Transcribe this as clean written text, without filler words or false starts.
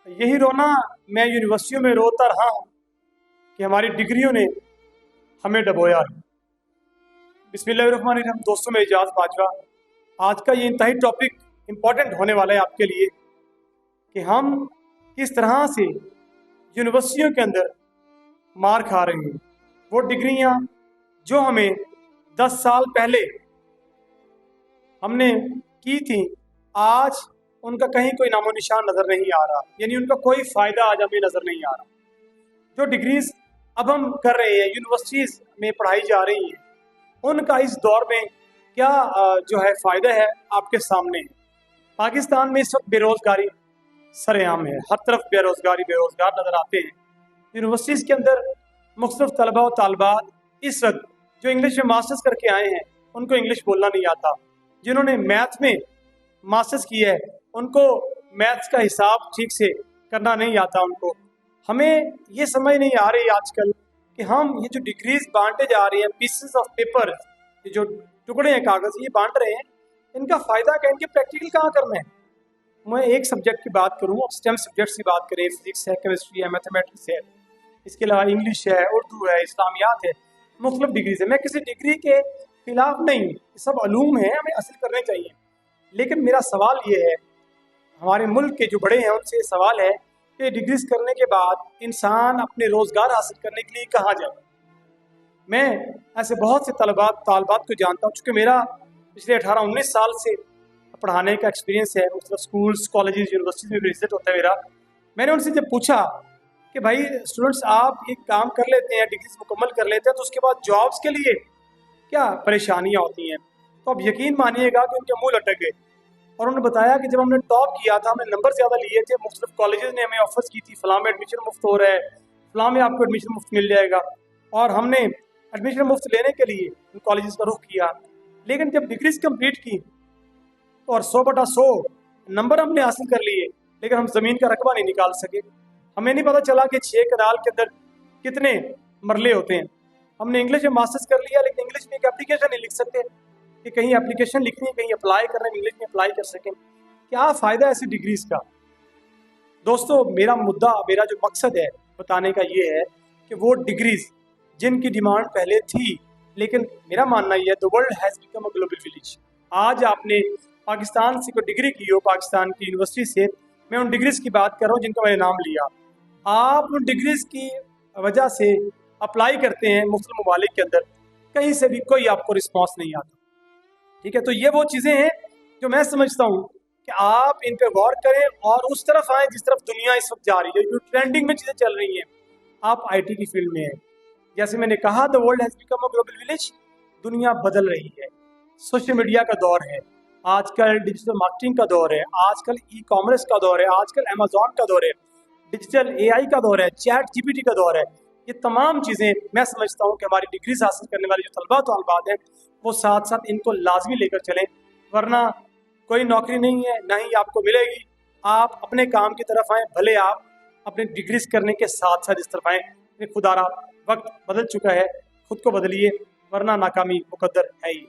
यही रोना मैं यूनिवर्सिटियों में रोता रहा हूँ कि हमारी डिग्रियों ने हमें डबोया है। बिस्मिल्लाहिर्रहमानिर्रहीम। दोस्तों, मैं इजाज़ बाजवा। आज का ये इंतहाई टॉपिक इम्पॉर्टेंट होने वाला है आपके लिए कि हम किस तरह से यूनिवर्सिटियों के अंदर मार खा रहे हैं। वो डिग्रियां जो हमें 10 साल पहले हमने की थी, आज उनका कहीं कोई नामो निशान नज़र नहीं आ रहा, यानी उनका कोई फ़ायदा आज हमें नज़र नहीं आ रहा। जो डिग्रीज अब हम कर रहे हैं, यूनिवर्सिटीज़ में पढ़ाई जा रही हैं, उनका इस दौर में क्या जो है फ़ायदा है आपके सामने है। पाकिस्तान में इस वक्त बेरोज़गारी सरेआम है, हर तरफ बेरोज़गार नज़र आते हैं। यूनिवर्सिटीज़ के अंदर मुख्तलिफ तलबा और तालबात इस वक्त जो इंग्लिश में मास्टर्स करके आए हैं, उनको इंग्लिश बोलना नहीं आता। जिन्होंने मैथ में मास्टर्स किया है, उनको मैथ्स का हिसाब ठीक से करना नहीं आता। उनको हमें ये समझ नहीं आ रही आजकल कि हम ये जो डिग्रीज बांटे जा रहे हैं, पीसेस ऑफ पेपर, ये जो टुकड़े हैं कागज़ ये बांट रहे हैं, इनका फ़ायदा क्या, इनके प्रैक्टिकल कहाँ करना है। मैं एक सब्जेक्ट की बात करूँ, स्टेम सब्जेक्ट्स की बात करें, फिजिक्स है, केमिस्ट्री है, मैथमेटिक्स है, इसके अलावा इंग्लिश है, उर्दू है, इस्लामियात है, मुख्तलिफ डिग्रीज है। मैं किसी डिग्री के खिलाफ नहीं, सब अलूम हैं, हमें हासिल करने चाहिए। लेकिन मेरा सवाल ये है, हमारे मुल्क के जो बड़े हैं उनसे ये सवाल है कि डिग्रीज करने के बाद इंसान अपने रोज़गार हासिल करने के लिए कहाँ जाए। मैं ऐसे बहुत से तालबात को जानता हूँ, चूँकि मेरा पिछले 18-19 साल से पढ़ाने का एक्सपीरियंस है, मतलब स्कूल्स, कॉलेजेस, यूनिवर्सिटीज़ में विजिट होता है मेरा। मैंने उनसे जब पूछा कि भाई स्टूडेंट्स, आप एक काम कर लेते हैं, डिग्रीज मुकम्मल कर लेते हैं, तो उसके बाद जॉब्स के लिए क्या परेशानियाँ होती हैं, तो अब यकीन मानिएगा कि उनके मुँह लटक गए। और उन्होंने बताया कि जब हमने टॉप किया था, हमने नंबर ज़्यादा लिए थे, मुख्तलिफ कॉलेजेस ने हमें ऑफर्स की थी, फलां में एडमिशन मुफ्त हो रहा है, फलां में आपको एडमिशन मुफ्त मिल जाएगा, और हमने एडमिशन मुफ्त लेने के लिए उन कॉलेजेस का रुख किया। लेकिन जब डिग्रीज कंप्लीट की और 100/100 नंबर हमने हासिल कर लिए, लेकिन हम ज़मीन का रकबा नहीं निकाल सके। हमें नहीं पता चला कि 6 कनाल के अंदर कितने मरले होते हैं। हमने इंग्लिश में मास्टर्स कर लिया, लेकिन इंग्लिश में एक एप्लीकेशन नहीं लिख सकते कि कहीं एप्लीकेशन लिखनी है, कहीं अप्लाई करना है, इंग्लिश में अप्लाई कर सकें। क्या फ़ायदा ऐसी डिग्रीज का। दोस्तों, मेरा जो मकसद है बताने का ये है कि वो डिग्रीज जिनकी डिमांड पहले थी, लेकिन मेरा मानना यह है, the world has become a global village. आज आपने पाकिस्तान से कोई डिग्री की हो, पाकिस्तान की यूनिवर्सिटी से, मैं उन डिग्रीज की बात कर रहा हूँ जिनका मैंने नाम लिया। आप उन डिग्रीज की वजह से अप्लाई करते हैं मुख्तलिफ ममालिक के अंदर, कहीं से भी कोई आपको रिस्पॉन्स नहीं आता। ठीक है, तो ये वो चीज़ें हैं जो मैं समझता हूँ कि आप इन पे गौर करें और उस तरफ आएँ जिस तरफ दुनिया इस वक्त जा रही है, जो ट्रेंडिंग में चीज़ें चल रही हैं। आप आईटी की फील्ड में हैं, जैसे मैंने कहा, the world has become a global village. दुनिया बदल रही है, सोशल मीडिया का दौर है, आजकल डिजिटल मार्केटिंग का दौर है, आजकल ई कॉमर्स का दौर है, आजकल अमेजोन का दौर है, डिजिटल एआई का दौर है, चैट जीपीटी का दौर है। ये तमाम चीज़ें मैं समझता हूँ कि हमारी डिग्रीज हासिल करने वाले जो तलबा तलबात हैं, वो साथ साथ इनको लाजमी लेकर चलें, वरना कोई नौकरी नहीं है, ना ही आपको मिलेगी। आप अपने काम की तरफ आएँ, भले आप अपने डिग्रीज करने के साथ साथ इस तरफ आएँ। खुदारा वक्त बदल चुका है, खुद को बदलिए, वरना नाकामी मुकद्दर है ही।